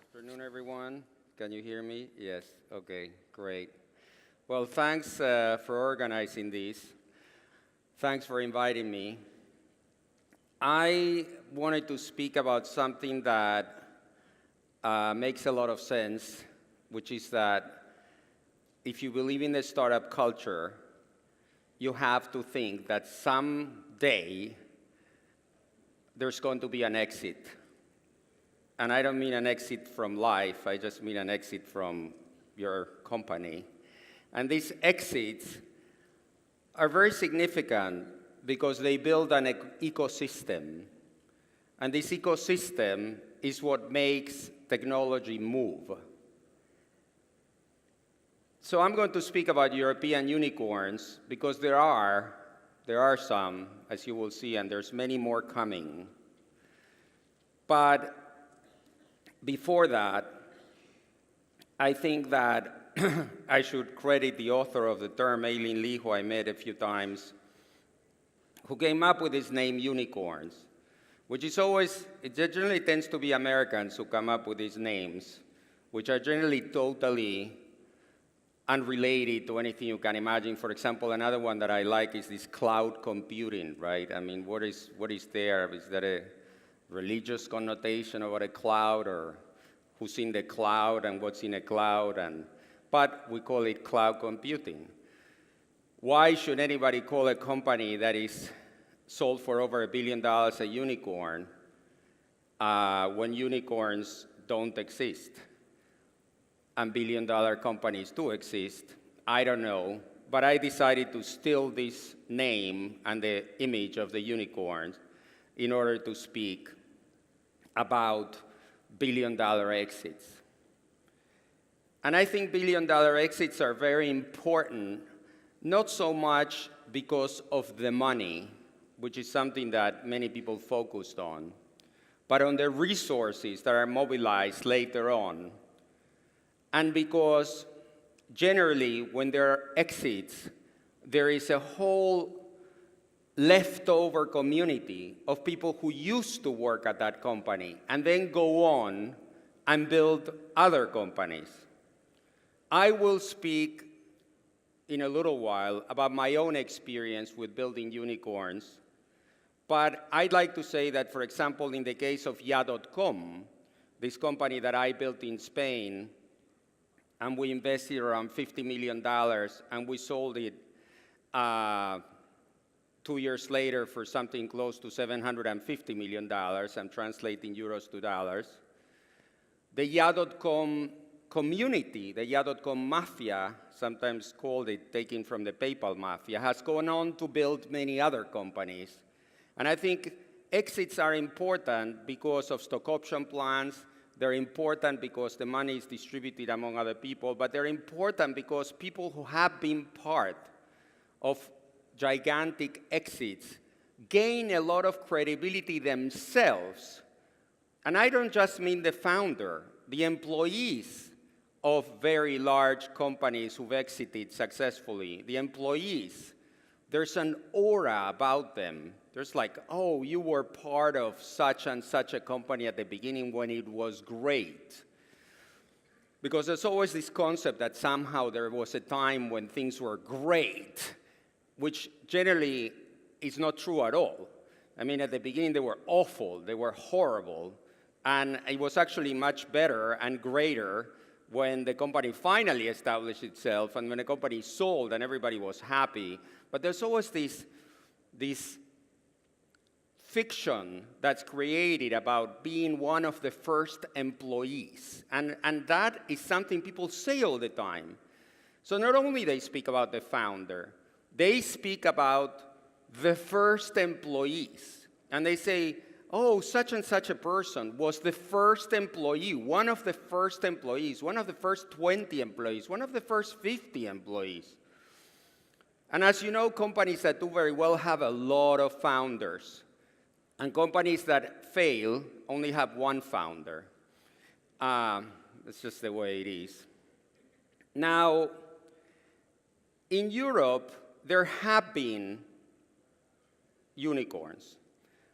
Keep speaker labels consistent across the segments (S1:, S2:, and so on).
S1: Afternoon, everyone. Can you hear me? Yes. Okay, great. Well, thanks for organizing this. Thanks for inviting me. I wanted to speak about something that makes a lot of sense, which is that if you believe in the startup culture, you have to think that someday there's going to be an exit. And I don't mean an exit from life, I just mean an exit from your company. And these exits are very significant because they build an ecosystem. And this ecosystem is what makes technology move. So I'm going to speak about European unicorns because there are some, as you will see, and there's many more coming. But before that, I think that I should credit the author of the term, Aileen Lee, who I met a few times, who came up with this name unicorns, which is it generally tends to be Americans who come up with these names, which are generally totally unrelated to anything you can imagine. For example, another one that I like is this cloud computing, right? I mean, what is there? Is that a religious connotation about a cloud, or who's in the cloud and what's in a cloud? But we call it cloud computing. Why should anybody call a company that is sold for over $1 billion a unicorn when unicorns don't exist? And billion-dollar companies do exist. I don't know, but I decided to steal this name and the image of the unicorns in order to speak about billion-dollar exits. And I think billion-dollar exits are very important, not so much because of the money, which is something that many people focused on, but on the resources that are mobilized later on. And because generally, when there are exits, there is a whole leftover community of people who used to work at that company and then go on and build other companies. I will speak in a little while about my own experience with building unicorns, but I'd like to say that, for example, in the case of Ya.com, this company that I built in Spain, and we invested around $50 million, and we sold it 2 years later for something close to $750 million. I'm translating euros to dollars. The Ya.com community, the Ya.com mafia, sometimes called it, taken from the PayPal mafia, has gone on to build many other companies. And I think exits are important because of stock option plans. They're important because the money is distributed among other people, but they're important because people who have been part of gigantic exits gain a lot of credibility themselves. And I don't just mean the founder, the employees of very large companies who've exited successfully, the employees, there's an aura about them. There's like, oh, you were part of such and such a company at the beginning when it was great. Because there's always this concept that somehow there was a time when things were great, which generally is not true at all. I mean, at the beginning they were awful, they were horrible, and it was actually much better and greater when the company finally established itself and when the company sold and everybody was happy. But there's always this fiction that's created about being one of the first employees. And that is something people say all the time. So not only they speak about the founder, they speak about the first employees. And they say, oh, such and such a person was the first employee, one of the first employees, one of the first 20 employees, one of the first 50 employees. And as you know, companies that do very well have a lot of founders. And companies that fail only have one founder. That's just the way it is. Now, in Europe, there have been unicorns.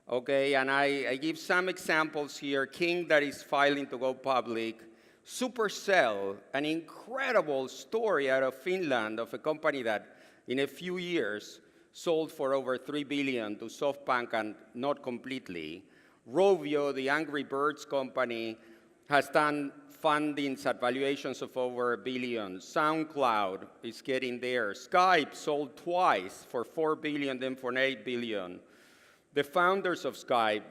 S1: Okay, and I give some examples here. King that is filing to go public. Supercell, an incredible story out of Finland of a company that in a few years sold for over $3 billion to SoftBank and not completely. Rovio, the Angry Birds company, has done fundings at valuations of over $1 billion. SoundCloud is getting there. Skype sold twice for $4 billion, then for $8 billion. The founders of Skype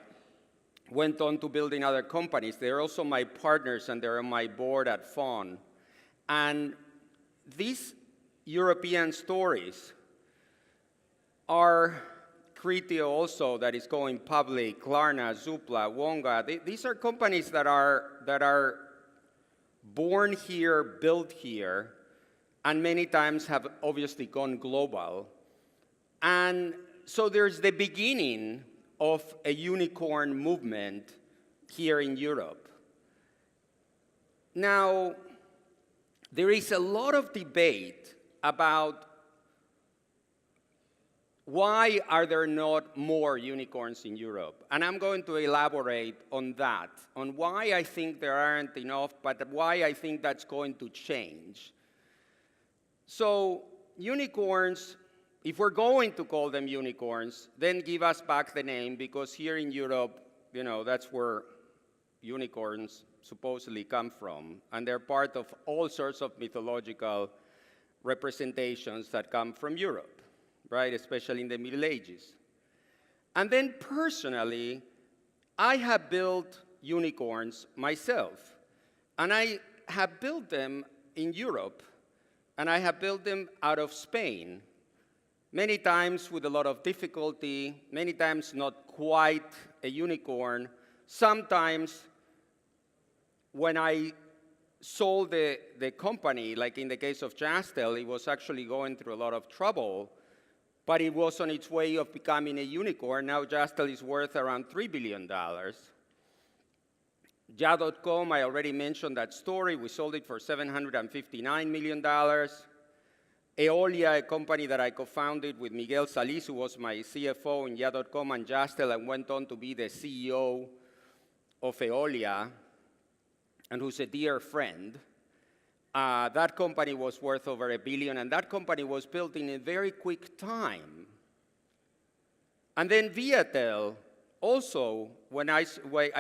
S1: went on to building other companies. They're also my partners, and they're on my board at Fawn. And these European stories are Criteo also, that is going public, Klarna, Zoopla, Wonga. These are companies that are born here, built here, and many times have obviously gone global. And so there's the beginning of a unicorn movement here in Europe. Now, there is a lot of debate about why are there not more unicorns in Europe? And I'm going to elaborate on that, on why I think there aren't enough, but why I think that's going to change. So unicorns, if we're going to call them unicorns, then give us back the name, because here in Europe, that's where unicorns supposedly come from. And they're part of all sorts of mythological representations that come from Europe, right? Especially in the Middle Ages. And then personally, I have built unicorns myself. And I have built them in Europe, and I have built them out of Spain. Many times with a lot of difficulty, many times not quite a unicorn. Sometimes when I sold the company, like in the case of Jastel, it was actually going through a lot of trouble, but it was on its way of becoming a unicorn. Now Jastel is worth around $3 billion. Ja.com, I already mentioned that story. We sold it for $759 million. Eolia, a company that I co-founded with Miguel Salis, who was my CFO in Ja.com and Jastel, and went on to be the CEO of Eolia, and who's a dear friend. That company was worth over $1 billion, and that company was built in a very quick time. And then Viatel, also, when I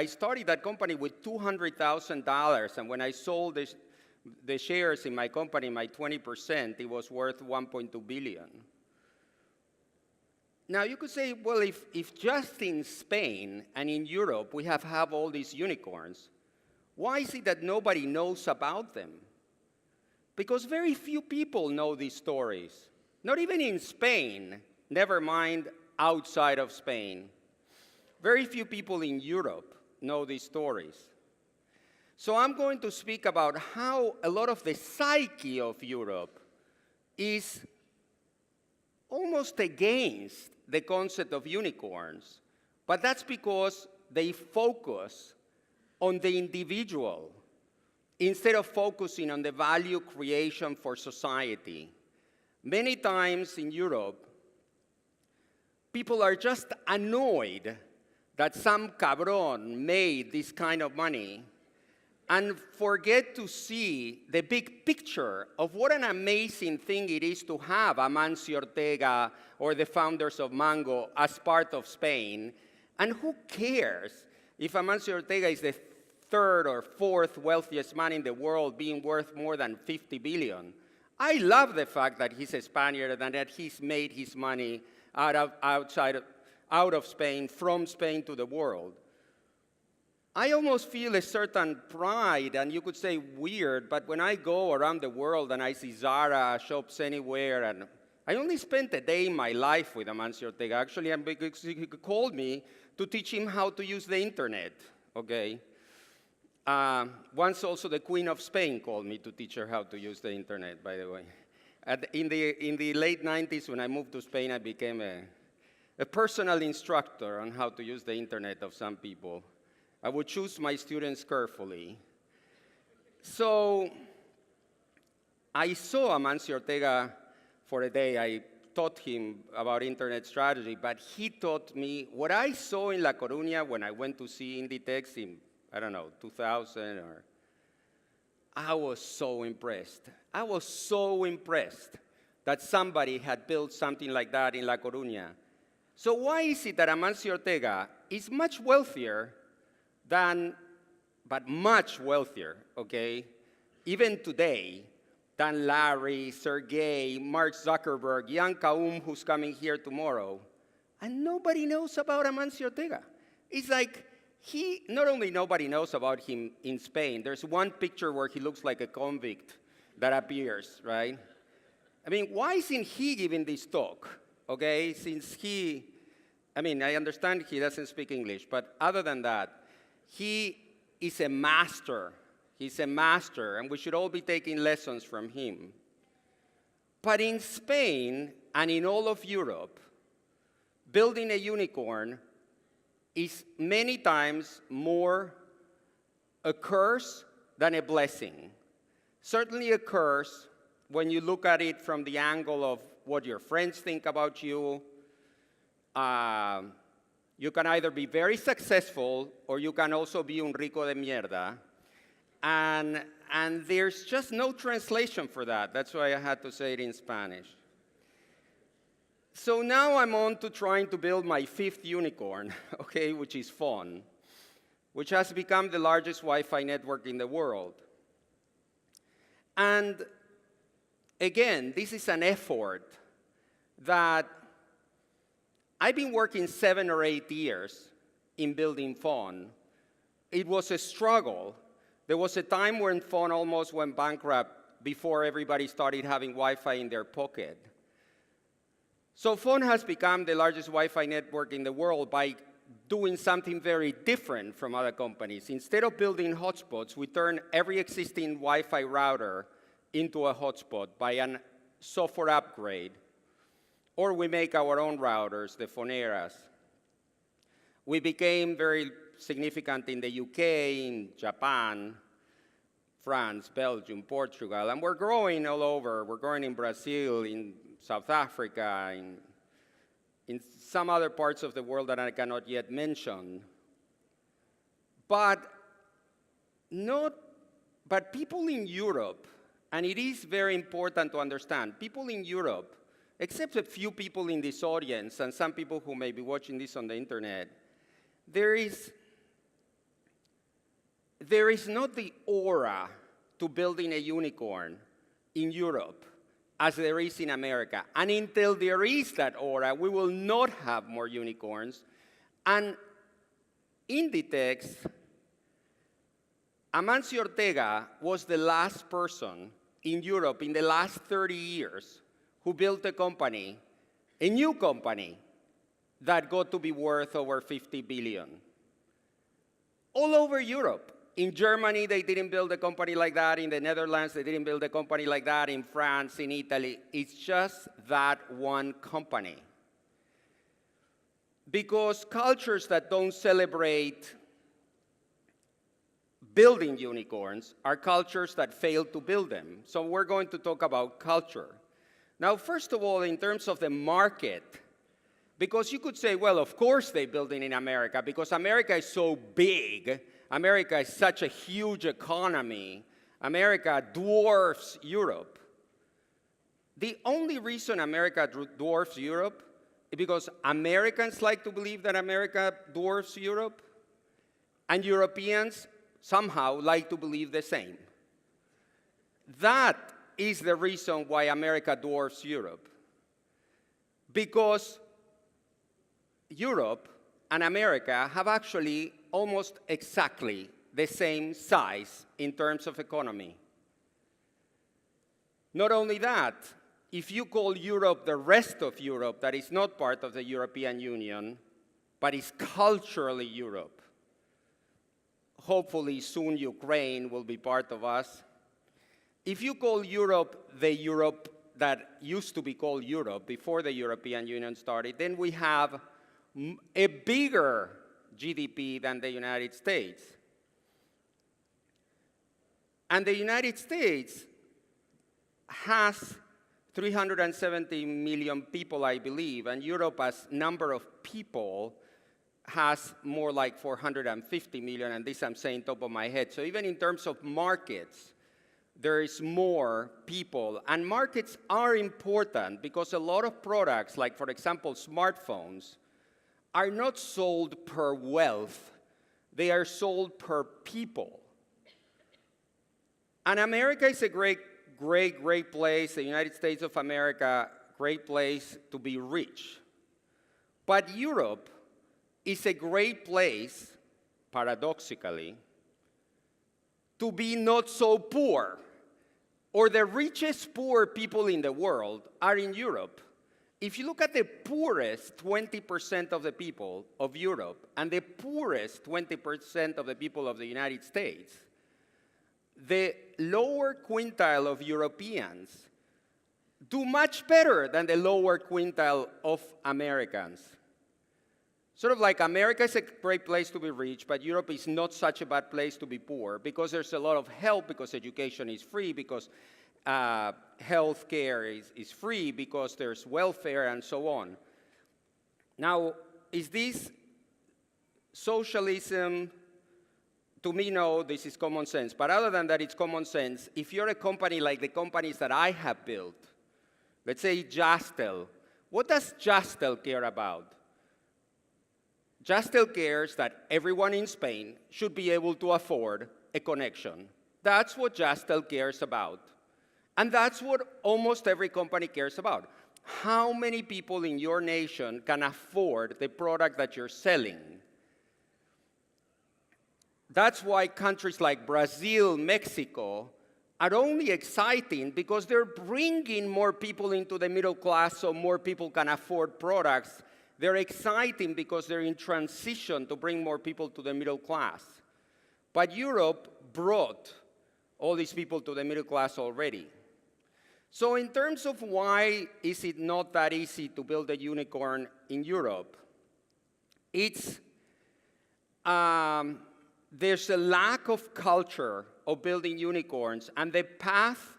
S1: started that company with $200,000, and when I sold the shares in my company, my 20%, it was worth $1.2 billion. Now, you could say, well, if just in Spain and in Europe we have all these unicorns, why is it that nobody knows about them? Because very few people know these stories. Not even in Spain, never mind outside of Spain. Very few people in Europe know these stories. So I'm going to speak about how a lot of the psyche of Europe is almost against the concept of unicorns. But that's because they focus on the individual instead of focusing on the value creation for society. Many times in Europe, people are just annoyed that some cabron made this kind of money and forget to see the big picture of what an amazing thing it is to have Amancio Ortega or the founders of Mango as part of Spain. And who cares if Amancio Ortega is the third or fourth wealthiest man in the world, being worth more than $50 billion? I love the fact that he's a Spaniard and that he's made his money out of Spain, from Spain to the world. I almost feel a certain pride, and you could say weird, but when I go around the world and I see Zara, shops anywhere, and I only spent a day in my life with Amancio Ortega, actually, and because he called me to teach him how to use the internet, okay? Once also the Queen of Spain called me to teach her how to use the internet, by the way. In the late 90s, when I moved to Spain, I became a personal instructor on how to use the internet of some people. I would choose my students carefully. So I saw Amancio Ortega for a day. I taught him about internet strategy, but he taught me what I saw in La Coruña when I went to see Inditex in, I don't know, 2000 or, I was so impressed. I was so impressed that somebody had built something like that in La Coruña. So why is it that Amancio Ortega is much wealthier than, but much wealthier, okay, even today, than Larry, Sergey, Mark Zuckerberg, Jan Kaum, who's coming here tomorrow, and nobody knows about Amancio Ortega. It's like not only nobody knows about him in Spain, there's one picture where he looks like a convict that appears, right? I mean, why isn't he giving this talk, okay? Since I understand he doesn't speak English, but other than that, he is a master. He's a master, and we should all be taking lessons from him. But in Spain and in all of Europe, building a unicorn is many times more a curse than a blessing. Certainly a curse when you look at it from the angle of what your friends think about you. You can either be very successful or you can also be un rico de mierda. And there's just no translation for that. That's why I had to say it in Spanish. So now I'm on to trying to build my 5th unicorn, okay, which is Phone, which has become the largest Wi-Fi network in the world. And again, this is an effort that I've been working 7 or 8 years in building Phone. It was a struggle. There was a time when Phone almost went bankrupt before everybody started having Wi-Fi in their pocket. So Phone has become the largest Wi-Fi network in the world by doing something very different from other companies. Instead of building hotspots, we turn every existing Wi-Fi router into a hotspot by a software upgrade. Or we make our own routers, the Phoneras. We became very significant in the UK, in Japan, France, Belgium, Portugal, and we're growing all over. We're growing in Brazil, in South Africa, in some other parts of the world that I cannot yet mention. But people in Europe, and it is very important to understand, people in Europe, except a few people in this audience and some people who may be watching this on the internet, there is not the aura to building a unicorn in Europe as there is in America. And until there is that aura, we will not have more unicorns. And Inditex, Amancio Ortega was the last person in Europe in the last 30 years who built a company, a new company, that got to be worth over 50 billion. All over Europe. In Germany, they didn't build a company like that. In the Netherlands, they didn't build a company like that. In France, in Italy, it's just that one company. Because cultures that don't celebrate building unicorns are cultures that fail to build them. So we're going to talk about culture. Now, first of all, in terms of the market, because you could say, well, of course they're building in America, because America is so big. America is such a huge economy. America dwarfs Europe. The only reason America dwarfs Europe is because Americans like to believe that America dwarfs Europe, and Europeans somehow like to believe the same. That is the reason why America dwarfs Europe. Because Europe and America have actually almost exactly the same size in terms of economy. Not only that, if you call Europe the rest of Europe that is not part of the European Union, but is culturally Europe, hopefully soon Ukraine will be part of us. If you call Europe the Europe that used to be called Europe before the European Union started, then we have a bigger GDP than the United States. And the United States has 370 million people, I believe, and Europe as number of people has more like 450 million, and this I'm saying top of my head. So even in terms of markets, there is more people. And markets are important because a lot of products, like for example smartphones, are not sold per wealth, they are sold per people. And America is a great place, the United States of America, great place to be rich. But Europe is a great place, paradoxically, to be not so poor. Or the richest poor people in the world are in Europe. If you look at the poorest 20% of the people of Europe and the poorest 20% of the people of the United States, the lower quintile of Europeans do much better than the lower quintile of Americans. Sort of like America is a great place to be rich, but Europe is not such a bad place to be poor because there's a lot of help, because education is free, because health care is free, because there's welfare and so on. Now, is this socialism? To me, no, this is common sense. But other than that, it's common sense. If you're a company like the companies that I have built, let's say Jastel, what does Jastel care about? Jastel cares that everyone in Spain should be able to afford a connection. That's what Jastel cares about. And that's what almost every company cares about. How many people in your nation can afford the product that you're selling? That's why countries like Brazil, Mexico are only exciting because they're bringing more people into the middle class so more people can afford products. They're exciting because they're in transition to bring more people to the middle class. But Europe brought all these people to the middle class already. So in terms of why is it not that easy to build a unicorn in Europe, it's there's a lack of culture of building unicorns, and the path,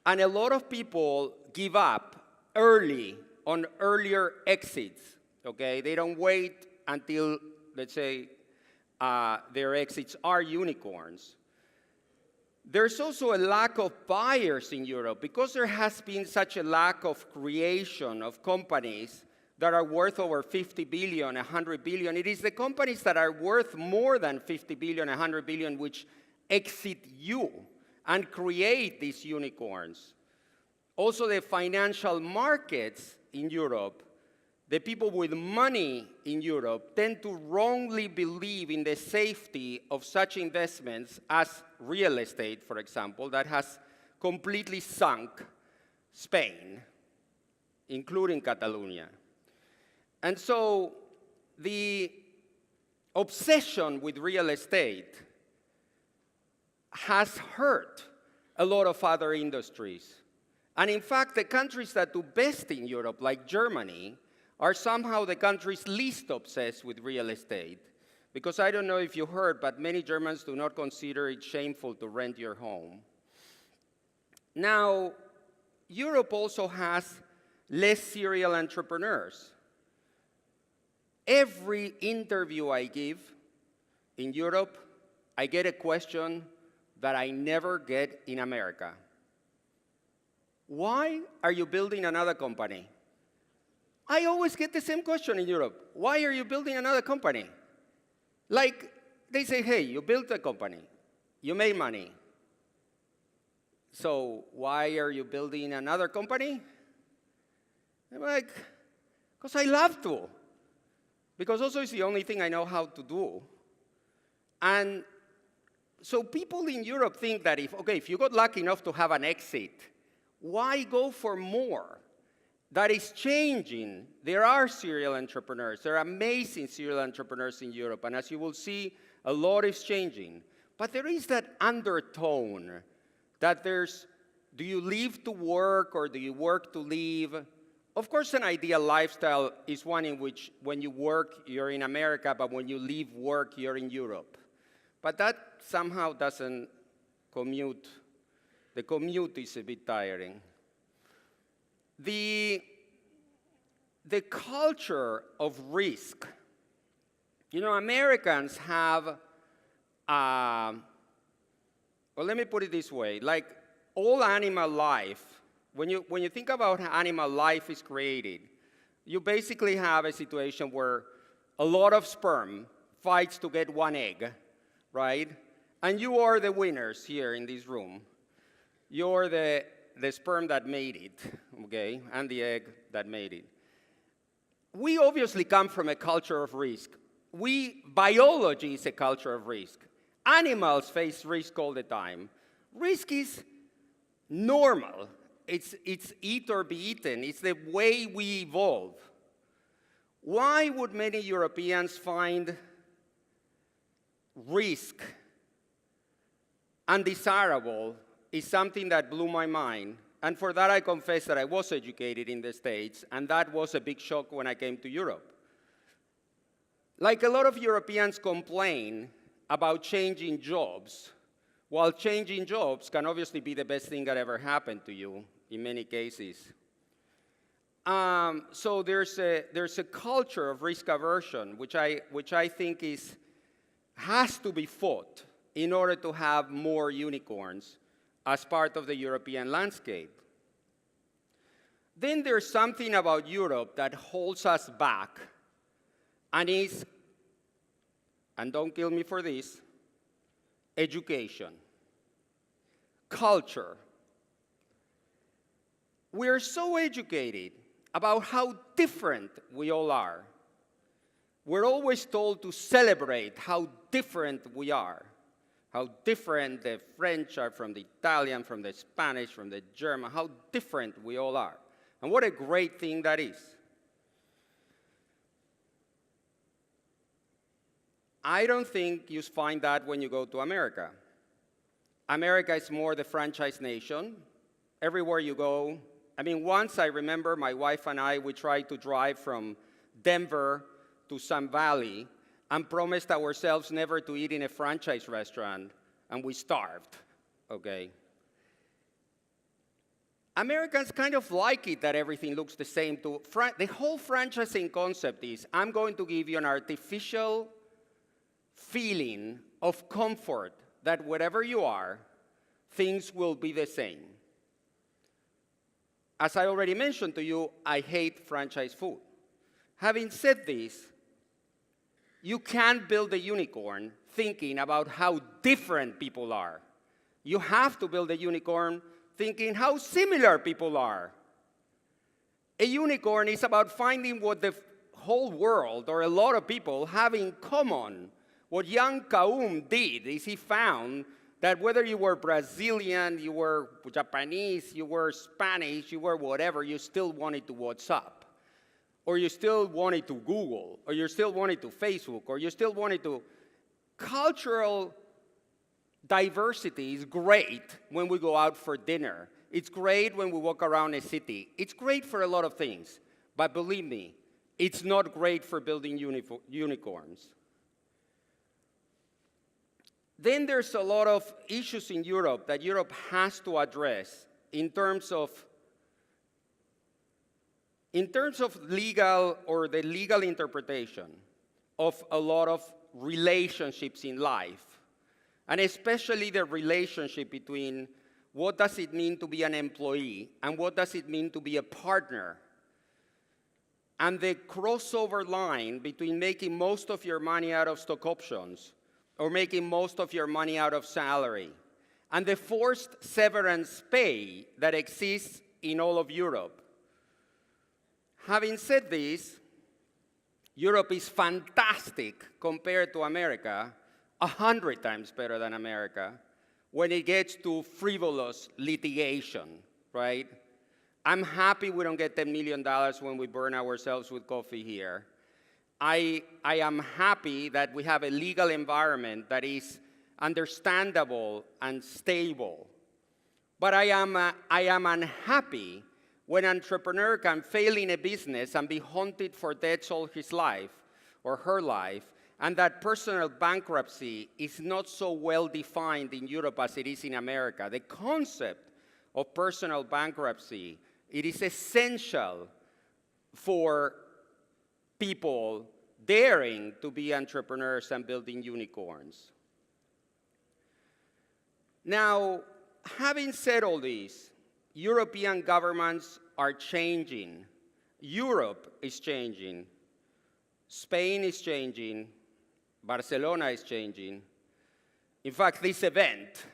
S1: and a lot of people give up early on earlier exits, okay? They don't wait until, let's say, their exits are unicorns. There's also a lack of buyers in Europe because there has been such a lack of creation of companies that are worth over 50 billion, 100 billion. It is the companies that are worth more than 50 billion, 100 billion, which exit you and create these unicorns. Also, the financial markets in Europe, the people with money in Europe tend to wrongly believe in the safety of such investments as real estate, for example, that has completely sunk Spain, including Catalonia. And so the obsession with real estate has hurt a lot of other industries. And in fact, the countries that do best in Europe, like Germany, are somehow the countries least obsessed with real estate. Because I don't know if you heard, but many Germans do not consider it shameful to rent your home. Now, Europe also has less serial entrepreneurs. Every interview I give in Europe, I get a question that I never get in America. Why are you building another company? I always get the same question in Europe. Why are you building another company? Like, they say, hey, you built a company. You made money. So why are you building another company? I'm like, because I love to. Because also it's the only thing I know how to do. And so people in Europe think that if you got lucky enough to have an exit, why go for more? That is changing. There are serial entrepreneurs. There are amazing serial entrepreneurs in Europe. And as you will see, a lot is changing. But there is that undertone that do you live to work or do you work to live? Of course, an ideal lifestyle is one in which when you work, you're in America, but when you leave work, you're in Europe. But that somehow doesn't commute. The commute is a bit tiring. The culture of risk. You know, Americans have, well, let me put it this way. Like all animal life, when you think about how animal life is created, you basically have a situation where a lot of sperm fights to get one egg, right? And you are the winners here in this room. You're the sperm that made it, okay, and the egg that made it. We obviously come from a culture of risk. Biology is a culture of risk. Animals face risk all the time. Risk is normal. It's eat or be eaten. It's the way we evolve. Why would many Europeans find risk undesirable is something that blew my mind. And for that, I confess that I was educated in the States, and that was a big shock when I came to Europe. Like a lot of Europeans complain about changing jobs, while changing jobs can obviously be the best thing that ever happened to you in many cases. So there's a culture of risk aversion, which I think has to be fought in order to have more unicorns as part of the European landscape. Then there's something about Europe that holds us back, and don't kill me for this, education, culture. We're so educated about how different we all are. We're always told to celebrate how different we are, how different the French are from the Italian, from the Spanish, from the German, how different we all are. And what a great thing that is. I don't think you find that when you go to America. America is more the franchise nation. Everywhere you go, I mean, once I remember my wife and I, we tried to drive from Denver to Sun Valley and promised ourselves never to eat in a franchise restaurant, and we starved, okay? Americans kind of like it that everything looks the same. The whole franchising concept is, I'm going to give you an artificial feeling of comfort that wherever you are, things will be the same. As I already mentioned to you, I hate franchise food. Having said this, you can't build a unicorn thinking about how different people are. You have to build a unicorn thinking how similar people are. A unicorn is about finding what the whole world, or a lot of people, have in common. What young Kaum did is he found that whether you were Brazilian, you were Japanese, you were Spanish, you were whatever, you still wanted to WhatsApp, or you still wanted to Google, or you still wanted to Facebook, or you still wanted to. Cultural diversity is great when we go out for dinner. It's great when we walk around a city. It's great for a lot of things, but believe me, it's not great for building unicorns. Then there's a lot of issues in Europe that Europe has to address in terms of legal, or the legal interpretation of a lot of relationships in life, and especially the relationship between what does it mean to be an employee and what does it mean to be a partner, and the crossover line between making most of your money out of stock options or making most of your money out of salary, and the forced severance pay that exists in all of Europe. Having said this, Europe is fantastic compared to America, 100 times better than America, when it gets to frivolous litigation, right? I'm happy we don't get $10 million when we burn ourselves with coffee here. I am happy that we have a legal environment that is understandable and stable. But I am unhappy when an entrepreneur can fail in a business and be haunted for debts all his life or her life, and that personal bankruptcy is not so well defined in Europe as it is in America. The concept of personal bankruptcy It is essential for people daring to be entrepreneurs and building unicorns. Now, having said all this, European governments are changing. Europe is changing. Spain is changing. Barcelona is changing. In fact, this event,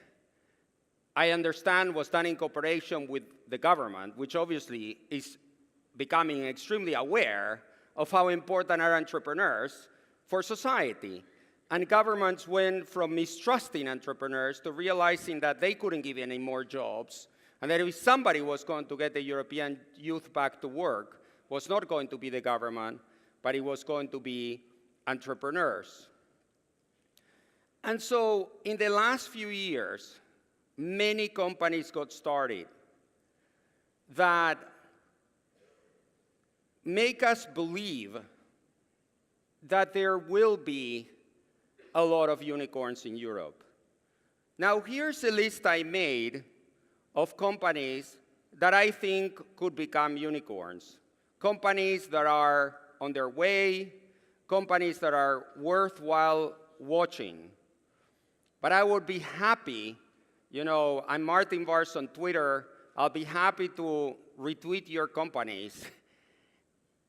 S1: I understand, was done in cooperation with the government, which obviously is becoming extremely aware of how important are entrepreneurs for society. And governments went from mistrusting entrepreneurs to realizing that they couldn't give any more jobs, and that if somebody was going to get the European youth back to work, was not going to be the government, but it was going to be entrepreneurs. And so in the last few years, many companies got started that make us believe that there will be a lot of unicorns in Europe. Now, here's a list I made of companies that I think could become unicorns. Companies that are on their way, companies that are worthwhile watching. But I would be happy, I'm Martin Vars on Twitter, I'll be happy to retweet your companies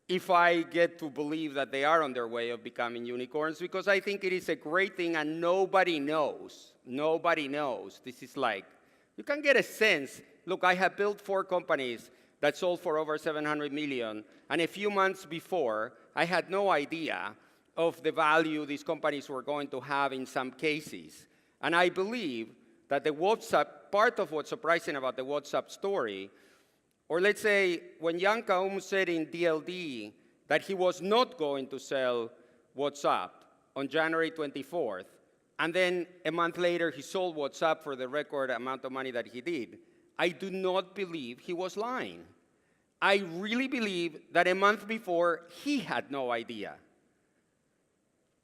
S1: if I get to believe that they are on their way of becoming unicorns, because I think it is a great thing and nobody knows. Nobody knows. This is like, you can get a sense. Look, I have built 4 companies that sold for over 700 million, and a few months before, I had no idea of the value these companies were going to have in some cases. And I believe that the WhatsApp, part of what's surprising about the WhatsApp story, or let's say when Jan Kaum said in DLD that he was not going to sell WhatsApp on January 24th, and then a month later he sold WhatsApp for the record amount of money that he did, I do not believe he was lying. I really believe that a month before he had no idea.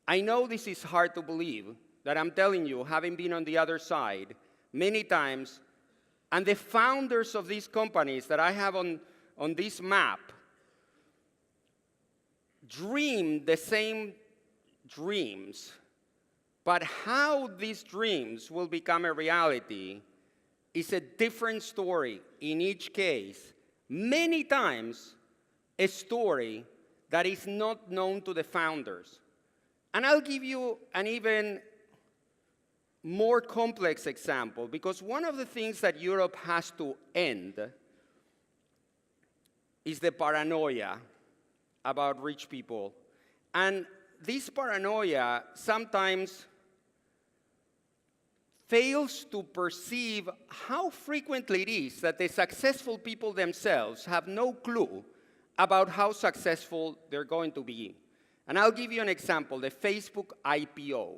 S1: I know this is hard to believe, that I'm telling you, having been on the other side many times, and the founders of these companies that I have on this map dreamed the same dreams, but how these dreams will become a reality is a different story in each case. Many times, a story that is not known to the founders. And I'll give you an even more complex example, because one of the things that Europe has to end is the paranoia about rich people. And this paranoia sometimes fails to perceive how frequently it is that the successful people themselves have no clue about how successful they're going to be. And I'll give you an example, the Facebook IPO.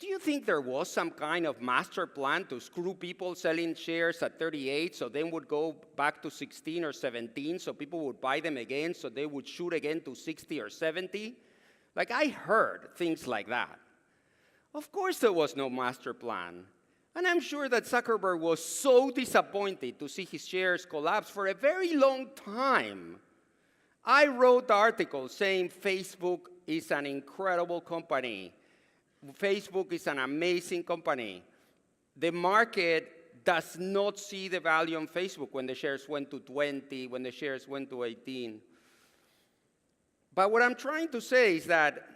S1: Do you think there was some kind of master plan to screw people selling shares at 38 so they would go back to 16 or 17 so people would buy them again so they would shoot again to 60 or 70? Like, I heard things like that. Of course there was no master plan. And I'm sure that Zuckerberg was so disappointed to see his shares collapse for a very long time. I wrote articles saying Facebook is an incredible company. Facebook is an amazing company. The market does not see the value on Facebook when the shares went to 20, when the shares went to 18. But what I'm trying to say is that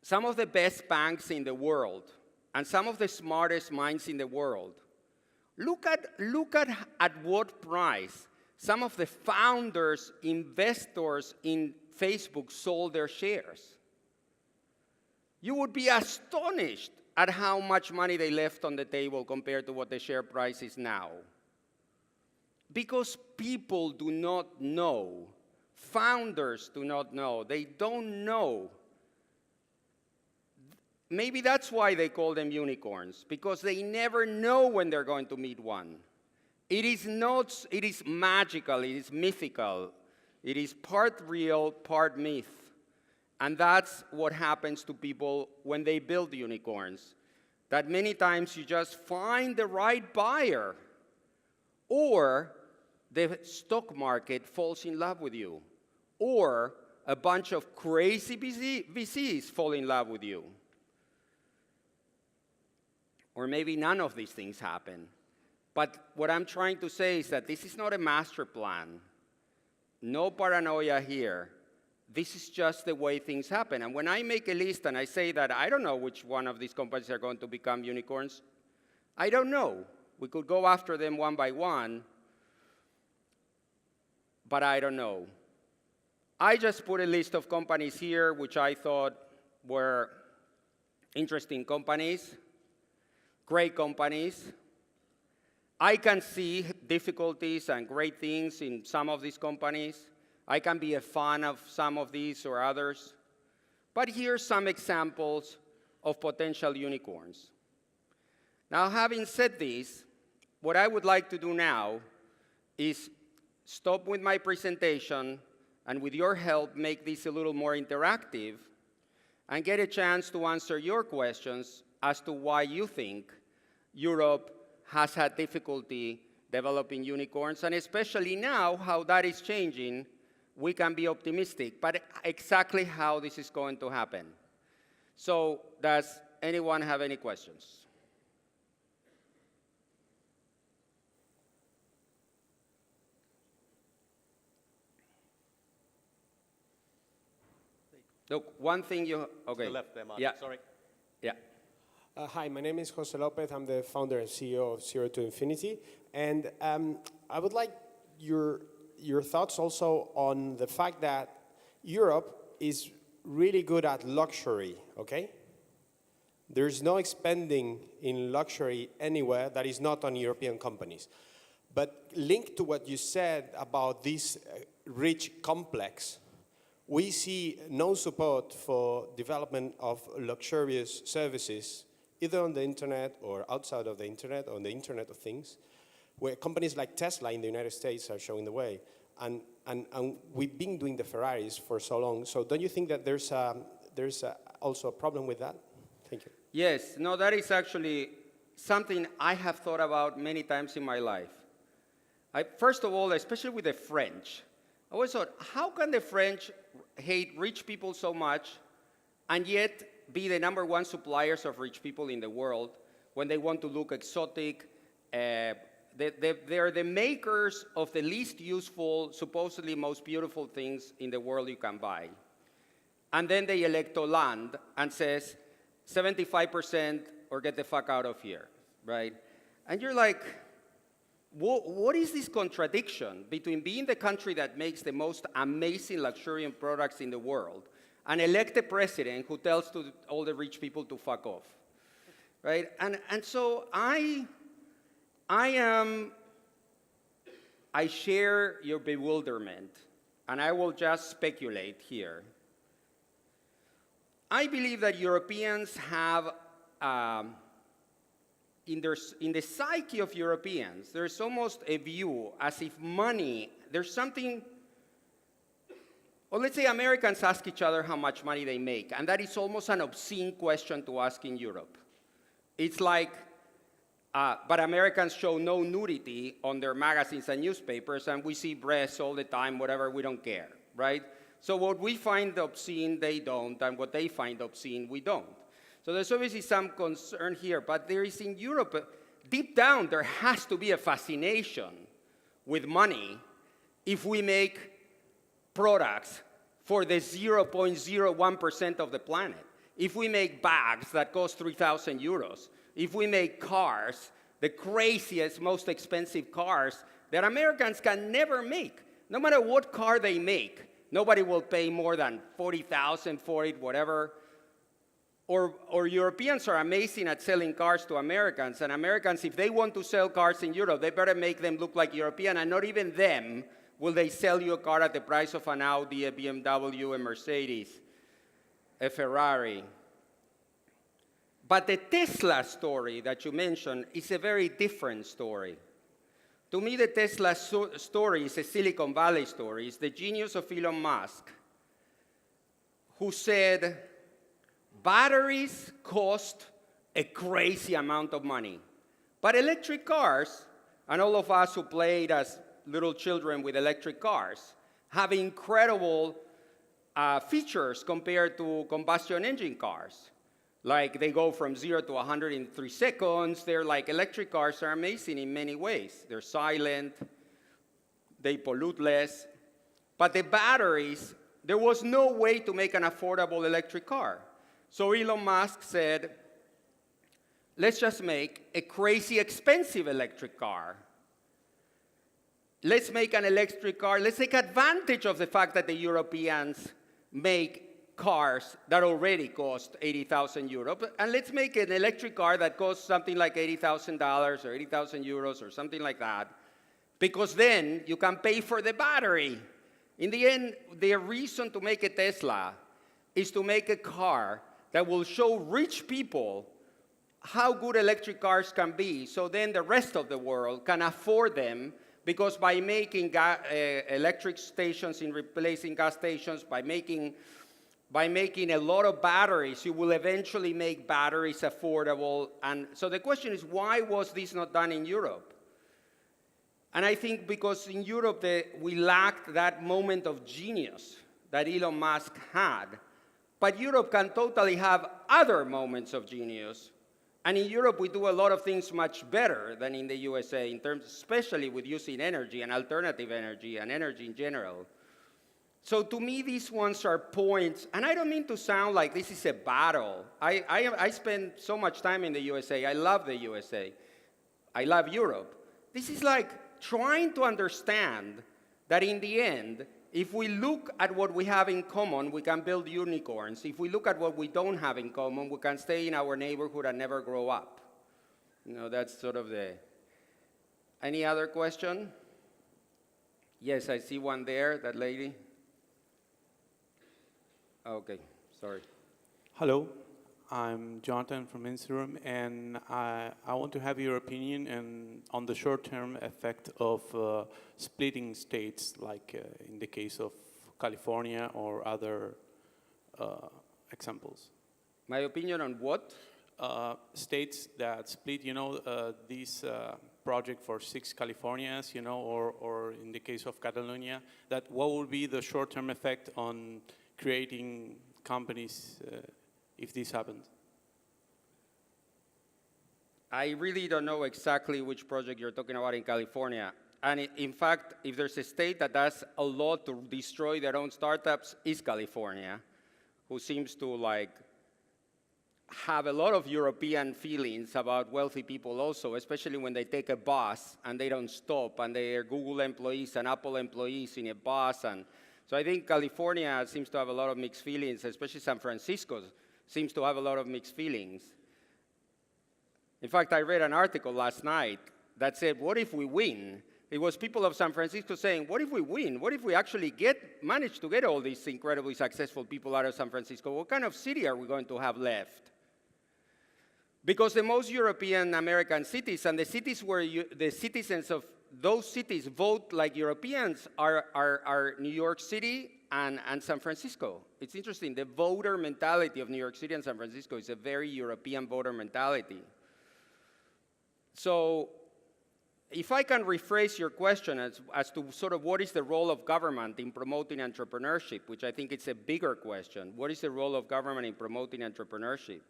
S1: some of the best banks in the world and some of the smartest minds in the world, look at what price some of the founders, investors in Facebook sold their shares. You would be astonished at how much money they left on the table compared to what the share price is now. Because people do not know. Founders do not know. They don't know. Maybe that's why they call them unicorns, because they never know when they're going to meet one. It is magical, it is mythical. It is part real, part myth. And that's what happens to people when they build unicorns. That many times you just find the right buyer, or the stock market falls in love with you, or a bunch of crazy VCs fall in love with you. Or maybe none of these things happen. But what I'm trying to say is that this is not a master plan. No paranoia here. This is just the way things happen. And when I make a list and I say that I don't know which one of these companies are going to become unicorns, I don't know. We could go after them one by one, but I don't know. I just put a list of companies here which I thought were interesting companies, great companies. I can see difficulties and great things in some of these companies. I can be a fan of some of these or others. But here's some examples of potential unicorns. Now, having said this, what I would like to do now is stop with my presentation and with your help make this a little more interactive and get a chance to answer your questions as to why you think Europe has had difficulty developing unicorns, and especially now how that is changing, we can be optimistic, but exactly how this is going to happen. So does anyone have any questions? Look, one thing you, okay.
S2: To the left there, Martin.
S1: Yeah.
S2: Sorry.
S1: Yeah.
S3: Hi, my name is Jose Lopez. I'm the founder and CEO of Zero to Infinity. And I would like your thoughts also on the fact that Europe is really good at luxury, okay? There's no expanding in luxury anywhere that is not on European companies. But linked to what you said about this rich complex, we see no support for development of luxurious services, either on the internet or outside of the internet, or on the Internet of Things, where companies like Tesla in the United States are showing the way. And we've been doing the Ferraris for so long. So don't you think that there's also a problem with that? Thank you.
S1: Yes, no, that is actually something I have thought about many times in my life. First of all, especially with the French, I always thought, how can the French hate rich people so much and yet be the #1 suppliers of rich people in the world when they want to look exotic? They're the makers of the least useful, supposedly most beautiful things in the world you can buy. And then they elect Hollande and says 75% or get the fuck out of here, right? And you're like, what is this contradiction between being the country that makes the most amazing luxuriant products in the world and elect a president who tells to all the rich people to fuck off, right? And so I share your bewilderment, and I will just speculate here. I believe that Europeans have, in the psyche of Europeans, there's almost a view as if money, there's something, or let's say Americans ask each other how much money they make, and that is almost an obscene question to ask in Europe. It's like, but Americans show no nudity on their magazines and newspapers, and we see breasts all the time, whatever, we don't care, right? So what we find obscene, they don't, and what they find obscene, we don't. So there's obviously some concern here, but there is in Europe, deep down, there has to be a fascination with money if we make products for the 0.01% of the planet. If we make bags that cost 3,000 euros, if we make cars, the craziest, most expensive cars that Americans can never make, no matter what car they make, nobody will pay more than 40,000 for it, whatever. Or Europeans are amazing at selling cars to Americans, and Americans, if they want to sell cars in Europe, they better make them look like European, and not even them will they sell you a car at the price of an Audi, a BMW, a Mercedes, a Ferrari. But the Tesla story that you mentioned is a very different story. To me, the Tesla story is a Silicon Valley story. It's the genius of Elon Musk, who said, batteries cost a crazy amount of money. But electric cars, and all of us who played as little children with electric cars, have incredible features compared to combustion engine cars. Like they go from 0 to 100 in 3 seconds. They're like electric cars are amazing in many ways. They're silent, they pollute less. But the batteries, there was no way to make an affordable electric car. So Elon Musk said, let's just make a crazy expensive electric car. Let's make an electric car. Let's take advantage of the fact that the Europeans make cars that already cost 80,000 euros, and let's make an electric car that costs something like $80,000 or 80,000 euros or something like that, because then you can pay for the battery. In the end, the reason to make a Tesla is to make a car that will show rich people how good electric cars can be, so then the rest of the world can afford them, because by making electric stations in replacing gas stations, by making a lot of batteries, you will eventually make batteries affordable. And so the question is, why was this not done in Europe? And I think because in Europe, we lacked that moment of genius that Elon Musk had. But Europe can totally have other moments of genius. And in Europe, we do a lot of things much better than in the USA, in terms, especially with using energy and alternative energy and energy in general. So to me, these ones are points, and I don't mean to sound like this is a battle. I spend so much time in the USA. I love the USA. I love Europe. This is like trying to understand that in the end, if we look at what we have in common, we can build unicorns. If we look at what we don't have in common, we can stay in our neighborhood and never grow up. You know, that's sort of the... Any other question? Yes, I see one there, that lady. Okay, sorry.
S2: Hello, I'm Jonathan from Instagram, and I want to have your opinion on the short-term effect of splitting states, like in the case of California or other examples.
S1: My opinion on what?
S2: States that split, this project for 6 Californias, or in the case of Catalonia, that what would be the short-term effect on creating companies if this happens?
S1: I really don't know exactly which project you're talking about in California. And in fact, if there's a state that does a lot to destroy their own startups, is California, who seems to have a lot of European feelings about wealthy people also, especially when they take a bus and they don't stop, and they're Google employees and Apple employees in a bus. And so I think California seems to have a lot of mixed feelings, especially San Francisco seems to have a lot of mixed feelings. In fact, I read an article last night that said, what if we win? It was people of San Francisco saying, what if we win? What if we actually manage to get all these incredibly successful people out of San Francisco? What kind of city are we going to have left? Because the most European American cities and the cities where the citizens of those cities vote like Europeans are New York City and San Francisco. It's interesting. The voter mentality of New York City and San Francisco is a very European voter mentality. So if I can rephrase your question as to sort of what is the role of government in promoting entrepreneurship, which I think it's a bigger question. What is the role of government in promoting entrepreneurship?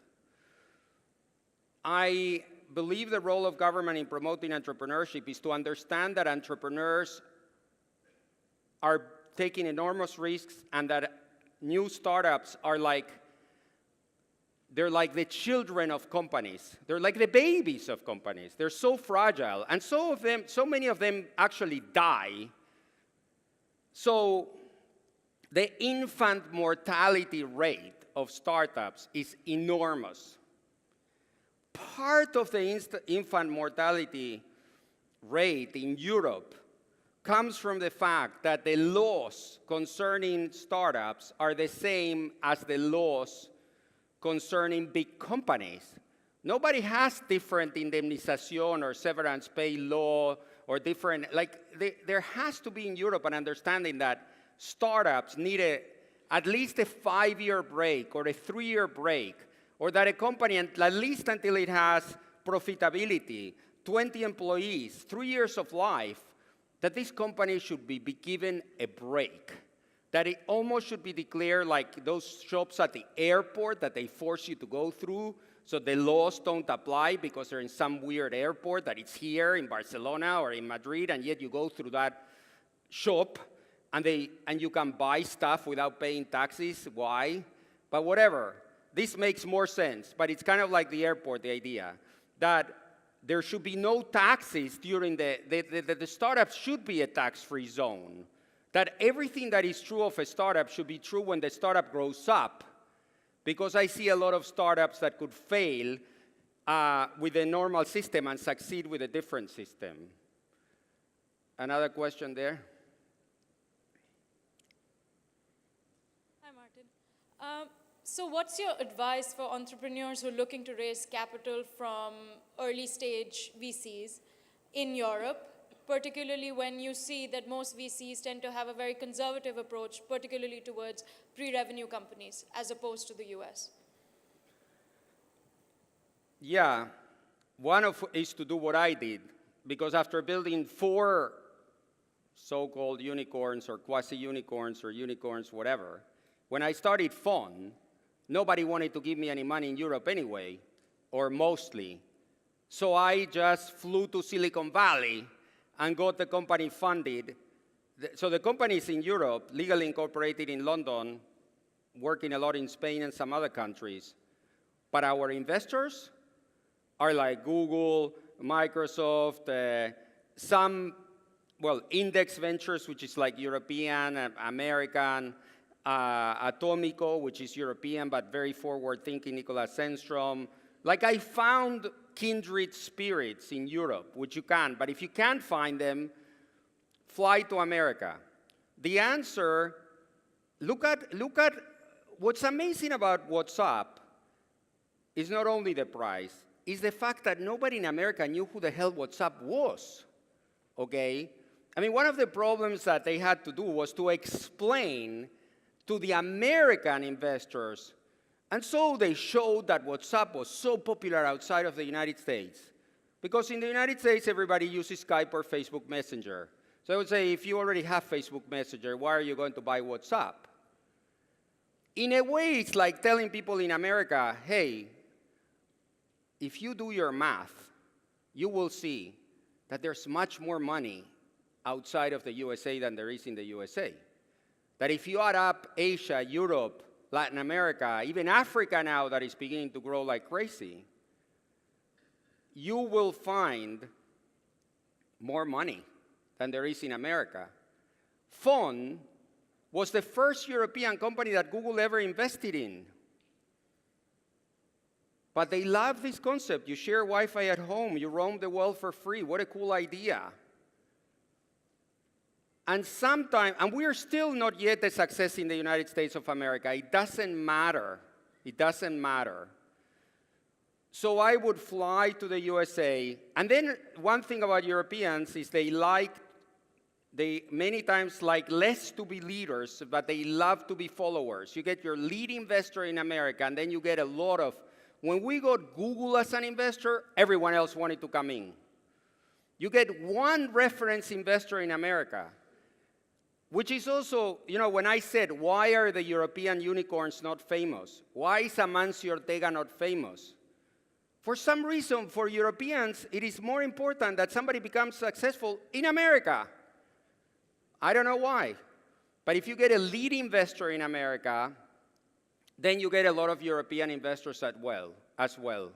S1: I believe the role of government in promoting entrepreneurship is to understand that entrepreneurs are taking enormous risks and that new startups are they're like the children of companies. They're like the babies of companies. They're so fragile. And so many of them actually die. So the infant mortality rate of startups is enormous. Part of the infant mortality rate in Europe comes from the fact that the laws concerning startups are the same as the laws concerning big companies. Nobody has different indemnisation or severance pay law or different, there has to be in Europe an understanding that startups need at least a 5-year break or a 3-year break, or that a company, at least until it has profitability, 20 employees, 3 years of life, that this company should be given a break, that it almost should be declared like those shops at the airport that they force you to go through, so the laws don't apply because they're in some weird airport that it's here in Barcelona or in Madrid, and yet you go through that shop and you can buy stuff without paying taxes. Why? But whatever. This makes more sense, but it's kind of like the airport, the idea that there should be no taxes during the startup should be a tax-free zone. That everything that is true of a startup should be true when the startup grows up. Because I see a lot of startups that could fail with a normal system and succeed with a different system. Another question there?
S4: Hi, Martin. So what's your advice for entrepreneurs who are looking to raise capital from early stage VCs in Europe, particularly when you see that most VCs tend to have a very conservative approach, particularly towards pre-revenue companies, as opposed to the US?
S1: Yeah, one of is to do what I did, because after building 4 so-called unicorns or quasi-unicorns or unicorns, whatever, when I started Fon, nobody wanted to give me any money in Europe anyway, or mostly. So I just flew to Silicon Valley and got the company funded. So the company is in Europe, legally incorporated in London, working a lot in Spain and some other countries. But our investors are like Google, Microsoft, Index Ventures, which is like European, American, Atomico, which is European but very forward-thinking, Nicolas Sennstrom. Like I found kindred spirits in Europe, which you can, but if you can't find them, fly to America. The answer, look at what's amazing about WhatsApp is not only the price, is the fact that nobody in America knew who the hell WhatsApp was, okay? I mean, one of the problems that they had to do was to explain to the American investors. And so they showed that WhatsApp was so popular outside of the United States. Because in the United States, everybody uses Skype or Facebook Messenger. So I would say, if you already have Facebook Messenger, why are you going to buy WhatsApp? In a way, it's like telling people in America, hey, if you do your math, you will see that there's much more money outside of the USA than there is in the USA. That if you add up Asia, Europe, Latin America, even Africa now that is beginning to grow like crazy, you will find more money than there is in America. Fon was the first European company that Google ever invested in. But they love this concept. You share Wi-Fi at home. You roam the world for free. What a cool idea. And we are still not yet a success in the United States of America. It doesn't matter. It doesn't matter. So I would fly to the USA. And then one thing about Europeans is they many times like less to be leaders, but they love to be followers. You get your lead investor in America, and then you get a lot of, when we got Google as an investor, everyone else wanted to come in. You get one reference investor in America, which is also, when I said, why are the European unicorns not famous? Why is Amancio Ortega not famous? For some reason, for Europeans, it is more important that somebody becomes successful in America. I don't know why. But if you get a lead investor in America, then you get a lot of European investors as well.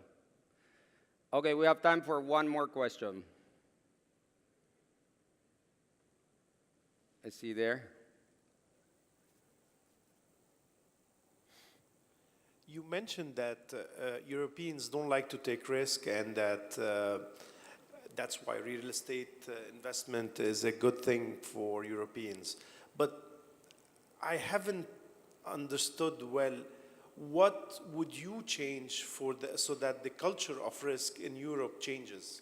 S1: Okay, we have time for one more question. I see there.
S5: You mentioned that Europeans don't like to take risk, and that that's why real estate investment is a good thing for Europeans. But I haven't understood well, what would you change so that the culture of risk in Europe changes?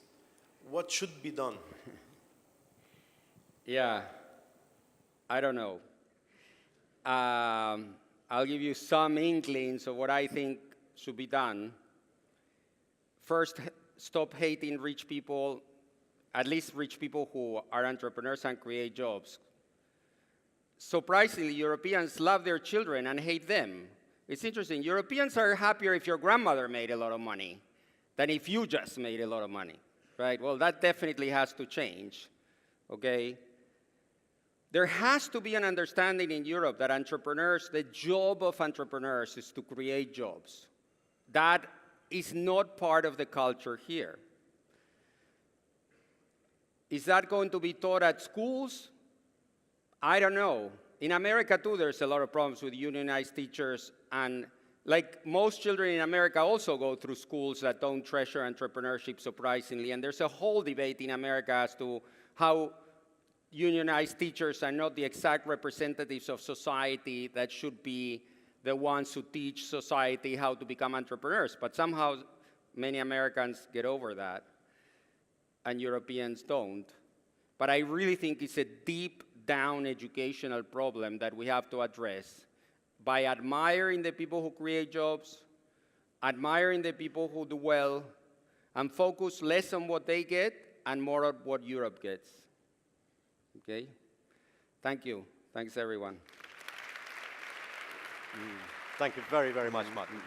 S5: What should be done?
S1: Yeah. I don't know. I'll give you some inklings of what I think should be done. First, stop hating rich people. at least rich people who are entrepreneurs and create jobs. Surprisingly, Europeans love their children and hate them. It's interesting. Europeans are happier if your grandmother made a lot of money than if you just made a lot of money, right? Well, that definitely has to change, okay? There has to be an understanding in Europe that entrepreneurs, the job of entrepreneurs is to create jobs. That is not part of the culture here. Is that going to be taught at schools? I don't know. In America, too, there's a lot of problems with unionized teachers. And like most children in America also go through schools that don't treasure entrepreneurship, surprisingly. And there's a whole debate in America as to how unionized teachers are not the exact representatives of society that should be the ones who teach society how to become entrepreneurs. But somehow many Americans get over that, and Europeans don't. But I really think it's a deep down educational problem that we have to address by admiring the people who create jobs, admiring the people who do well, and focus less on what they get and more on what Europe gets. Okay? Thank you. Thanks, everyone.
S6: Thank you very, very much, Martin.